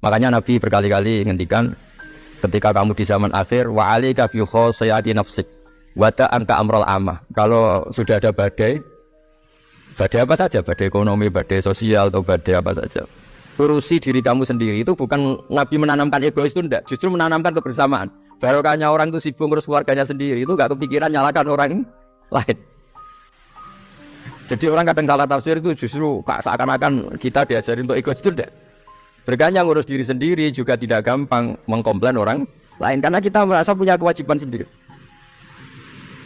Makanya Nabi berkali-kali ngendikan ketika kamu di zaman akhir wa alika bi khosayati nafsik wa ta'anka amral amah. Kalau sudah ada badai apa saja, badai ekonomi, badai sosial atau badai apa saja, urusi diri kamu sendiri. Itu bukan Nabi menanamkan egois, itu enggak, justru menanamkan kebersamaan. Barokahnya orang itu sibuk ngurus keluarganya sendiri, itu enggak kepikiran nyalakan orang lain. Jadi orang kadang salah tafsir itu justru seakan-akan kita diajarin untuk egois, itu enggak. Berkahnya ngurus diri sendiri juga tidak gampang mengkomplain orang lain karena kita merasa punya kewajiban sendiri.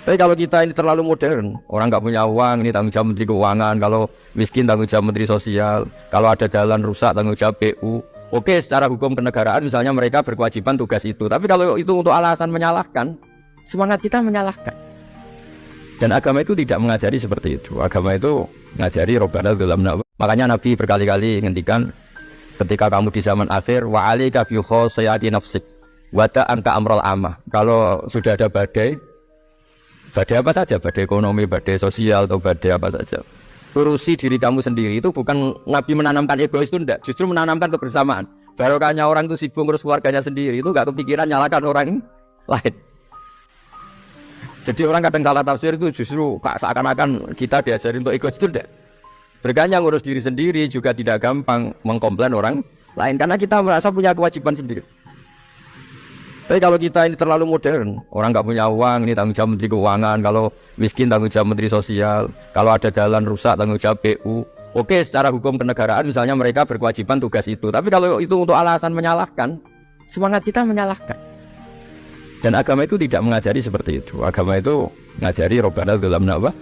Tapi kalau kita ini terlalu modern, orang nggak punya uang, ini tanggung jawab Menteri Keuangan, kalau miskin tanggung jawab Menteri Sosial, kalau ada jalan rusak tanggung jawab PU. Oke, secara hukum kenegaraan misalnya mereka berkewajiban tugas itu. Tapi kalau itu untuk alasan menyalahkan, semangat kita menyalahkan. Dan agama itu tidak mengajari seperti itu. Agama itu mengajari Rabbana dzalamna. Makanya Nabi berkali-kali ngendikan ketika kamu di zaman akhir wa alika bi khosayati nafsik wa ta'anka amral amah. Kalau sudah ada badai apa saja, badai ekonomi, badai sosial atau badai apa saja, urusi diri kamu sendiri. Itu bukan Nabi menanamkan egois, itu enggak, justru menanamkan kebersamaan. Barokahnya orang itu sibuk ngurus keluarganya sendiri, itu enggak kepikiran nyalakan orang lain. Jadi orang kadang salah tafsir itu justru seakan-akan kita diajarin untuk egois, itu enggak. Berkahnya ngurus diri sendiri juga tidak gampang mengkomplain orang lain karena kita merasa punya kewajiban sendiri. Tapi kalau kita ini terlalu modern, orang nggak punya uang, ini tanggung jawab Menteri Keuangan, kalau miskin tanggung jawab Menteri Sosial, kalau ada jalan rusak tanggung jawab PU. Oke, secara hukum kenegaraan misalnya mereka berkewajiban tugas itu. Tapi kalau itu untuk alasan menyalahkan, semangat kita menyalahkan. Dan agama itu tidak mengajari seperti itu. Agama itu mengajari Rabbana dzalamna anfusana.